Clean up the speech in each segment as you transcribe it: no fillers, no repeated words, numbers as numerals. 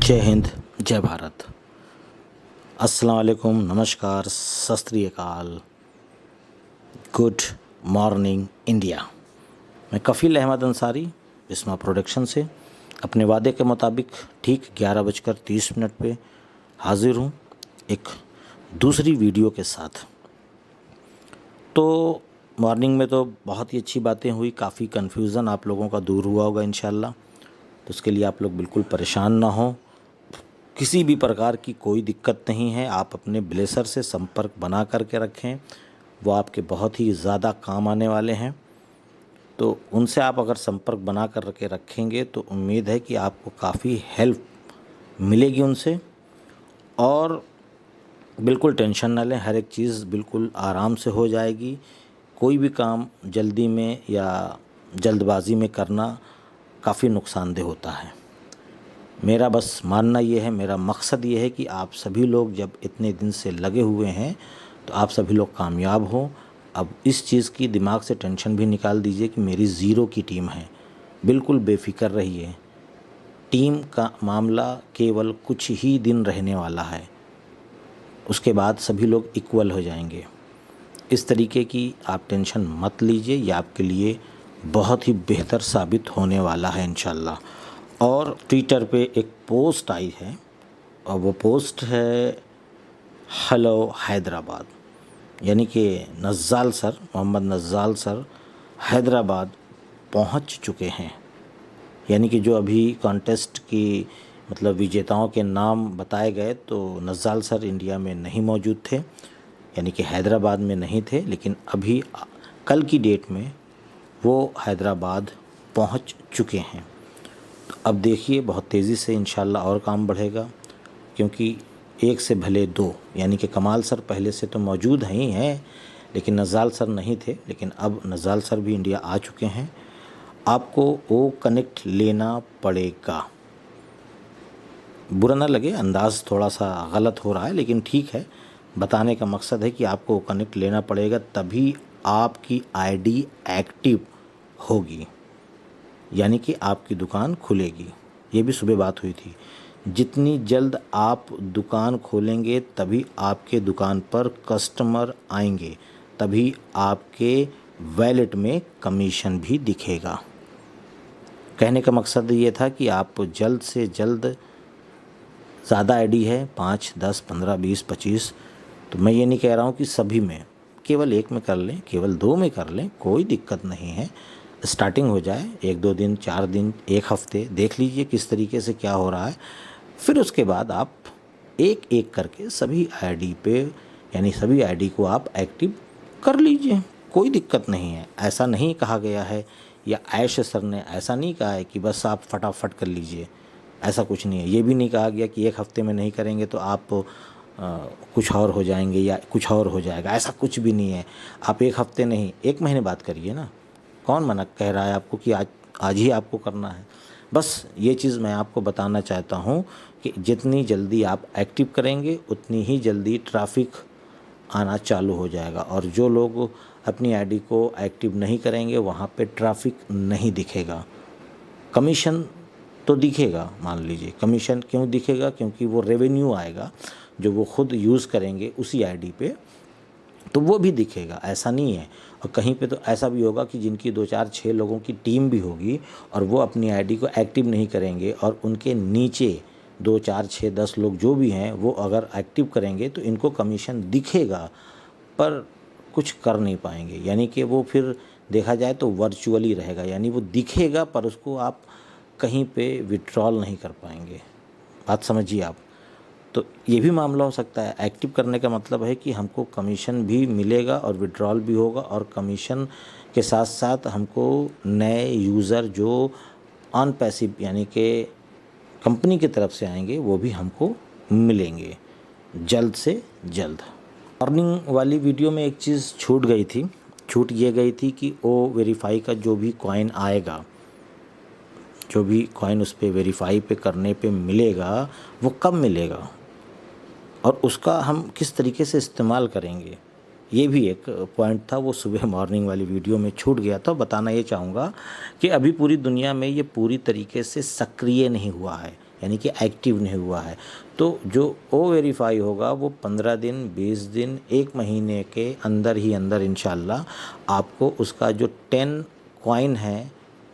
जय हिंद, जय भारत। अस्सलाम वालेकुम, नमस्कार, सत श्री अकाल, गुड मॉर्निंग इंडिया। मैं कफ़ील अहमद अंसारी बिस्मा प्रोडक्शन से अपने वादे के मुताबिक ठीक 11:30 पे हाज़िर हूँ एक दूसरी वीडियो के साथ। तो मॉर्निंग में तो बहुत ही अच्छी बातें हुई, काफ़ी कन्फ्यूज़न आप लोगों का दूर हुआ होगा इंशाल्लाह। तो उसके लिए आप लोग बिल्कुल परेशान ना हो, किसी भी प्रकार की कोई दिक्कत नहीं है। आप अपने ब्लेसर से संपर्क बना करके रखें, वो आपके बहुत ही ज़्यादा काम आने वाले हैं। तो उनसे आप अगर संपर्क बना कर के रखेंगे तो उम्मीद है कि आपको काफ़ी हेल्प मिलेगी उनसे। और बिल्कुल टेंशन ना लें, हर एक चीज़ बिल्कुल आराम से हो जाएगी। कोई भी काम जल्दी में या जल्दबाज़ी में करना काफ़ी नुकसानदेह होता है। मेरा बस मानना ये है, मेरा मकसद ये है कि आप सभी लोग जब इतने दिन से लगे हुए हैं तो आप सभी लोग कामयाब हों। अब इस चीज़ की दिमाग से टेंशन भी निकाल दीजिए कि मेरी ज़ीरो की टीम है। बिल्कुल बेफ़िक्र रहिए, टीम का मामला केवल कुछ ही दिन रहने वाला है, उसके बाद सभी लोग इक्वल हो जाएंगे। इस तरीके की आप टेंशन मत लीजिए, ये आपके लिए बहुत ही बेहतर साबित होने वाला है इंशाल्लाह। और ट्विटर पे एक पोस्ट आई है और वो पोस्ट है हेलो हैदराबाद, यानी कि नज़्ज़ाल सर, मोहम्मद नज़्ज़ाल सर हैदराबाद पहुंच चुके हैं। यानी कि जो अभी कॉन्टेस्ट की मतलब विजेताओं के नाम बताए गए तो नज़्ज़ाल सर इंडिया में नहीं मौजूद थे, यानी कि हैदराबाद में नहीं थे, लेकिन अभी कल की डेट में वो हैदराबाद पहुंच चुके हैं। तो अब देखिए बहुत तेज़ी से इंशाल्लाह और काम बढ़ेगा, क्योंकि एक से भले दो, यानी कि कमाल सर पहले से तो मौजूद ही हैं, लेकिन नज़्ज़ाल सर नहीं थे, लेकिन अब नज़्ज़ाल सर भी इंडिया आ चुके हैं। आपको वो कनेक्ट लेना पड़ेगा। बुरा ना लगे, अंदाज़ थोड़ा सा गलत हो रहा है, लेकिन ठीक है, बताने का मकसद है कि आपको कनेक्ट लेना पड़ेगा, तभी आपकी आईडी एक्टिव होगी, यानी कि आपकी दुकान खुलेगी। ये भी सुबह बात हुई थी, जितनी जल्द आप दुकान खोलेंगे तभी आपके दुकान पर कस्टमर आएंगे, तभी आपके वैलेट में कमीशन भी दिखेगा। कहने का मकसद ये था कि आप जल्द से जल्द, ज़्यादा आईडी है 5, 10, 15, 20, 25, तो मैं ये नहीं कह रहा हूँ कि सभी में, केवल एक में कर लें, केवल 2 में कर लें, कोई दिक्कत नहीं है। स्टार्टिंग हो जाए, 1-2 दिन, 4 दिन, 1 हफ्ते देख लीजिए किस तरीके से क्या हो रहा है। फिर उसके बाद आप एक एक करके सभी आईडी पे, यानी सभी आईडी को आप एक्टिव कर लीजिए, कोई दिक्कत नहीं है। ऐसा नहीं कहा गया है, या ऐश सर ने ऐसा नहीं कहा है कि बस आप फटाफट कर लीजिए, ऐसा कुछ नहीं है। ये भी नहीं कहा गया कि 1 हफ्ते में नहीं करेंगे तो आप कुछ और हो जाएंगे या कुछ और हो जाएगा, ऐसा कुछ भी नहीं है। आप 1 हफ्ते नहीं, 1 महीने बाद करिए ना, कौन मना कह रहा है आपको कि आज ही आपको करना है। बस ये चीज़ मैं आपको बताना चाहता हूँ कि जितनी जल्दी आप एक्टिव करेंगे उतनी ही जल्दी ट्रैफिक आना चालू हो जाएगा, और जो लोग अपनी आईडी को एक्टिव नहीं करेंगे वहाँ पे ट्रैफिक नहीं दिखेगा। कमीशन तो दिखेगा, मान लीजिए। कमीशन क्यों दिखेगा? क्योंकि वो रेवेन्यू आएगा जो वो खुद यूज़ करेंगे उसी आईडी पे, तो वो भी दिखेगा, ऐसा नहीं है। और कहीं पे तो ऐसा भी होगा कि जिनकी 2, 4, 6 लोगों की टीम भी होगी और वो अपनी आईडी को एक्टिव नहीं करेंगे, और उनके नीचे 2, 4, 6, 10 लोग जो भी हैं वो अगर एक्टिव करेंगे तो इनको कमीशन दिखेगा, पर कुछ कर नहीं पाएंगे। यानी कि वो फिर देखा जाए तो वर्चुअली रहेगा, यानी वो दिखेगा पर उसको आप कहीं पे विड्रॉल नहीं कर पाएंगे। बात समझिए आप। तो ये भी मामला हो सकता है। एक्टिव करने का मतलब है कि हमको कमीशन भी मिलेगा और विड्रॉल भी होगा, और कमीशन के साथ साथ हमको नए यूज़र जो ऑन पैसिव, यानी कि कंपनी की तरफ से आएंगे, वो भी हमको मिलेंगे जल्द से जल्द। मॉर्निंग वाली वीडियो में एक चीज़ छूट गई थी, छूट ये गई थी कि ओ वेरीफाई का जो भी कॉइन आएगा, जो भी कॉइन उस पर वेरीफाई पे करने पे मिलेगा, वो कब मिलेगा और उसका हम किस तरीके से इस्तेमाल करेंगे, ये भी एक पॉइंट था। वो सुबह मॉर्निंग वाली वीडियो में छूट गया था। बताना ये चाहूँगा कि अभी पूरी दुनिया में ये पूरी तरीके से सक्रिय नहीं हुआ है, यानी कि एक्टिव नहीं हुआ है। तो जो ओ वेरीफाई होगा वो 15 दिन, 20 दिन, 1 महीने के अंदर ही अंदर इंशाल्लाह आपको उसका जो 10 कॉइन है,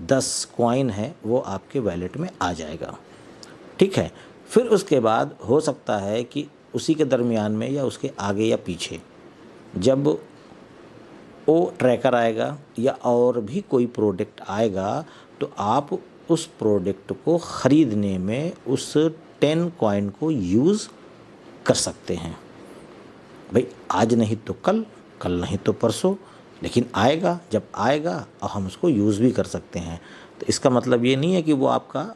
10 कॉइन है, वो आपके वैलेट में आ जाएगा। ठीक है। फिर उसके बाद हो सकता है कि उसी के दरमियान में या उसके आगे या पीछे जब वो ट्रैकर आएगा या और भी कोई प्रोडक्ट आएगा तो आप उस प्रोडक्ट को ख़रीदने में उस 10 कॉइन को यूज़ कर सकते हैं। भाई आज नहीं तो कल, कल नहीं तो परसों, लेकिन आएगा, जब आएगा और हम उसको यूज़ भी कर सकते हैं। तो इसका मतलब ये नहीं है कि वो आपका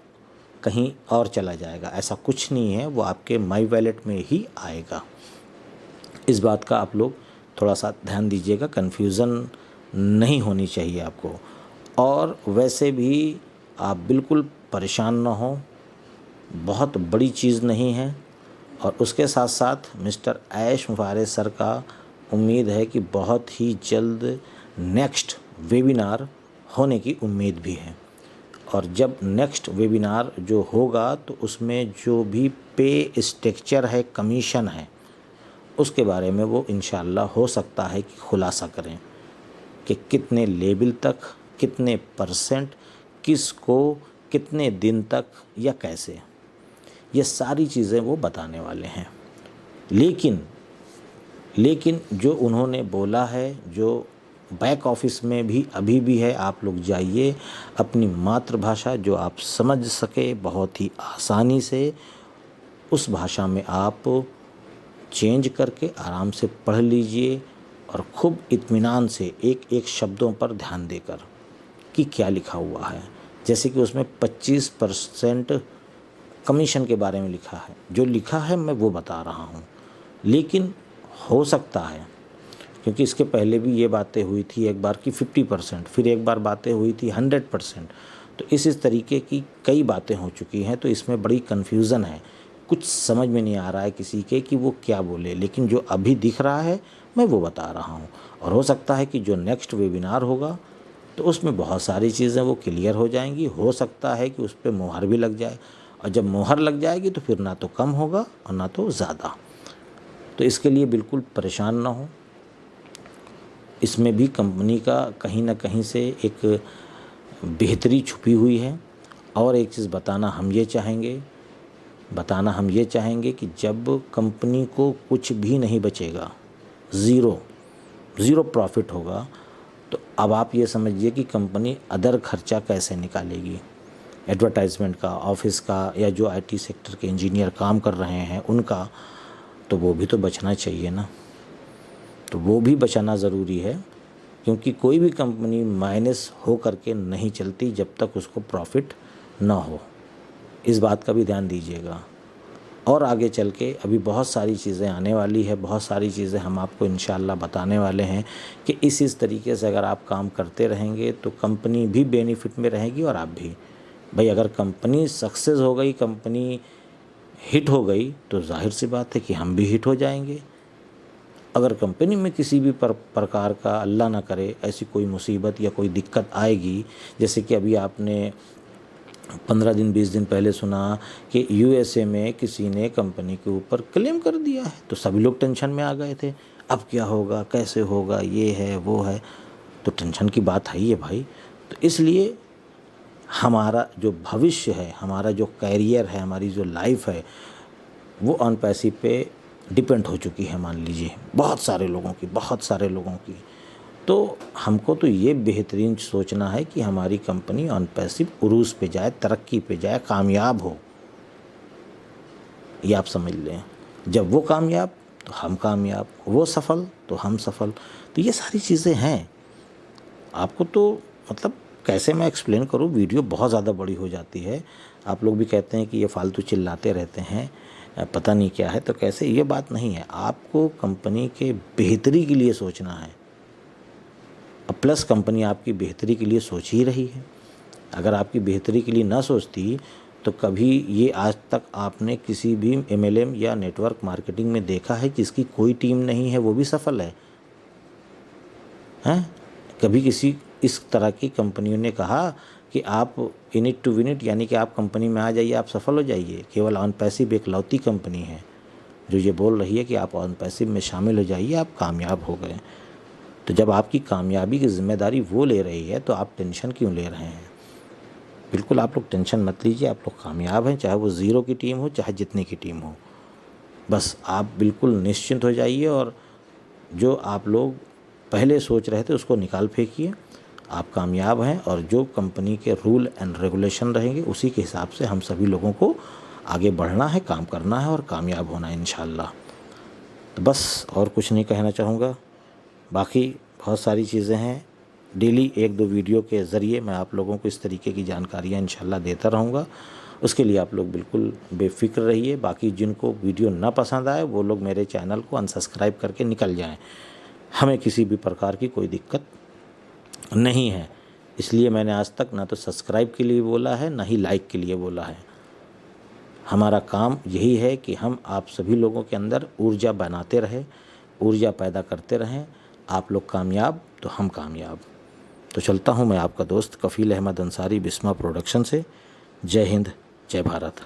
कहीं और चला जाएगा, ऐसा कुछ नहीं है, वो आपके माई वैलेट में ही आएगा। इस बात का आप लोग थोड़ा सा ध्यान दीजिएगा, कन्फ्यूज़न नहीं होनी चाहिए आपको। और वैसे भी आप बिल्कुल परेशान ना हो, बहुत बड़ी चीज़ नहीं है। और उसके साथ साथ मिस्टर ऐश मुफारेज सर का उम्मीद है कि बहुत ही जल्द नेक्स्ट वेबिनार होने की उम्मीद भी है। और जब नेक्स्ट वेबिनार जो होगा तो उसमें जो भी पे स्ट्रक्चर है, कमीशन है, उसके बारे में वो इंशाल्लाह हो सकता है कि खुलासा करें कि कितने लेवल तक, कितने परसेंट, किसको, कितने दिन तक या कैसे, ये सारी चीज़ें वो बताने वाले हैं। लेकिन जो उन्होंने बोला है, जो बैक ऑफिस में भी अभी भी है, आप लोग जाइए, अपनी मातृभाषा जो आप समझ सके बहुत ही आसानी से, उस भाषा में आप चेंज करके आराम से पढ़ लीजिए और खूब इत्मीनान से एक एक शब्दों पर ध्यान देकर कि क्या लिखा हुआ है। जैसे कि उसमें 25% कमीशन के बारे में लिखा है, जो लिखा है मैं वो बता रहा हूँ। लेकिन हो सकता है, क्योंकि इसके पहले भी ये बातें हुई थी एक बार की 50%, फिर एक बार बातें हुई थी 100%, तो इस तरीके की कई बातें हो चुकी हैं। तो इसमें बड़ी कन्फ्यूज़न है, कुछ समझ में नहीं आ रहा है किसी के कि वो क्या बोले। लेकिन जो अभी दिख रहा है मैं वो बता रहा हूँ। और हो सकता है कि जो नेक्स्ट वेबिनार होगा तो उसमें बहुत सारी चीज़ें वो क्लियर हो जाएंगी। हो सकता है कि उस पर मोहर भी लग जाए, और जब मोहर लग जाएगी तो फिर ना तो कम होगा और ना तो ज़्यादा। तो इसके लिए बिल्कुल परेशान ना हो। इसमें भी कंपनी का कहीं ना कहीं से एक बेहतरी छुपी हुई है। और एक चीज़ बताना हम ये चाहेंगे कि जब कंपनी को कुछ भी नहीं बचेगा, ज़ीरो प्रॉफिट होगा, तो अब आप ये समझिए कि कंपनी अदर खर्चा कैसे निकालेगी, एडवर्टाइजमेंट का, ऑफिस का, या जो आईटी सेक्टर के इंजीनियर काम कर रहे हैं उनका, तो वो भी तो बचना चाहिए ना। तो वो भी बचाना ज़रूरी है, क्योंकि कोई भी कंपनी माइनस हो करके नहीं चलती जब तक उसको प्रॉफिट ना हो। इस बात का भी ध्यान दीजिएगा। और आगे चल के अभी बहुत सारी चीज़ें आने वाली है, बहुत सारी चीज़ें हम आपको इंशाल्लाह बताने वाले हैं कि इस तरीके से अगर आप काम करते रहेंगे तो कंपनी भी बेनिफिट में रहेगी और आप भी। भाई अगर कंपनी सक्सेस हो गई, कंपनी हिट हो गई, तो जाहिर सी बात है कि हम भी हिट हो जाएंगे। अगर कंपनी में किसी भी प्रकार का, अल्लाह ना करे, ऐसी कोई मुसीबत या कोई दिक्कत आएगी, जैसे कि अभी आपने 15 दिन 20 दिन पहले सुना कि यूएसए में किसी ने कंपनी के ऊपर क्लेम कर दिया है, तो सभी लोग टेंशन में आ गए थे। अब क्या होगा, कैसे होगा, ये है वो है, तो टेंशन की बात है ही है भाई। तो इसलिए हमारा जो भविष्य है, हमारा जो कैरियर है, हमारी जो लाइफ है, वो ऑन पैसिव पे डिपेंड हो चुकी है, मान लीजिए बहुत सारे लोगों की। तो हमको तो ये बेहतरीन सोचना है कि हमारी कंपनी ऑन पैसिव उरूज पे जाए, तरक्की पे जाए, कामयाब हो। ये आप समझ लें, जब वो कामयाब तो हम कामयाब, वो सफल तो हम सफल। तो ये सारी चीज़ें हैं। आपको तो मतलब कैसे मैं एक्सप्लेन करूँ, वीडियो बहुत ज़्यादा बड़ी हो जाती है। आप लोग भी कहते हैं कि ये फालतू चिल्लाते रहते हैं, पता नहीं क्या है। तो कैसे, ये बात नहीं है। आपको कंपनी के बेहतरी के लिए सोचना है। प्लस कंपनी आपकी बेहतरी के लिए सोच ही रही है। अगर आपकी बेहतरी के लिए ना सोचती तो कभी ये आज तक आपने किसी भी एमएलएम या नेटवर्क मार्केटिंग में देखा है जिसकी कोई टीम नहीं है वो भी सफल है? कभी किसी इस तरह की कंपनियों ने कहा कि आप in it to win it, यानी कि आप कंपनी में आ जाइए, आप सफल हो जाइए। केवल ऑन पैसिव एकलौती कंपनी है जो ये बोल रही है कि आप ऑन पैसिव में शामिल हो जाइए, आप कामयाब हो गए। तो जब आपकी कामयाबी की जिम्मेदारी वो ले रही है तो आप टेंशन क्यों ले रहे हैं? बिल्कुल आप लोग टेंशन मत लीजिए, आप लोग कामयाब हैं, चाहे वो ज़ीरो की टीम हो चाहे जितने की टीम हो। बस आप बिल्कुल निश्चिंत हो जाइए और जो आप लोग पहले सोच रहे थे उसको निकाल फेंकिए। आप कामयाब हैं और जो कंपनी के रूल एंड रेगुलेशन रहेंगे उसी के हिसाब से हम सभी लोगों को आगे बढ़ना है, काम करना है और कामयाब होना है इंशाल्लाह। तो बस और कुछ नहीं कहना चाहूँगा। बाकी बहुत सारी चीज़ें हैं, डेली 1-2 वीडियो के ज़रिए मैं आप लोगों को इस तरीके की जानकारियाँ इंशाल्लाह देता रहूँगा। उसके लिए आप लोग बिल्कुल बेफ़िक्र रहिए। बाकी जिनको वीडियो ना पसंद आए वो लोग मेरे चैनल को अनसब्सक्राइब करके निकल जाएं। हमें किसी भी प्रकार की कोई दिक्कत नहीं है, इसलिए मैंने आज तक ना तो सब्सक्राइब के लिए बोला है ना ही लाइक के लिए बोला है। हमारा काम यही है कि हम आप सभी लोगों के अंदर ऊर्जा बनाते रहें, ऊर्जा पैदा करते रहें। आप लोग कामयाब तो हम कामयाब। तो चलता हूँ मैं आपका दोस्त कफ़ील अहमद अंसारी बिस्मा प्रोडक्शन से। जय हिंद, जय भारत।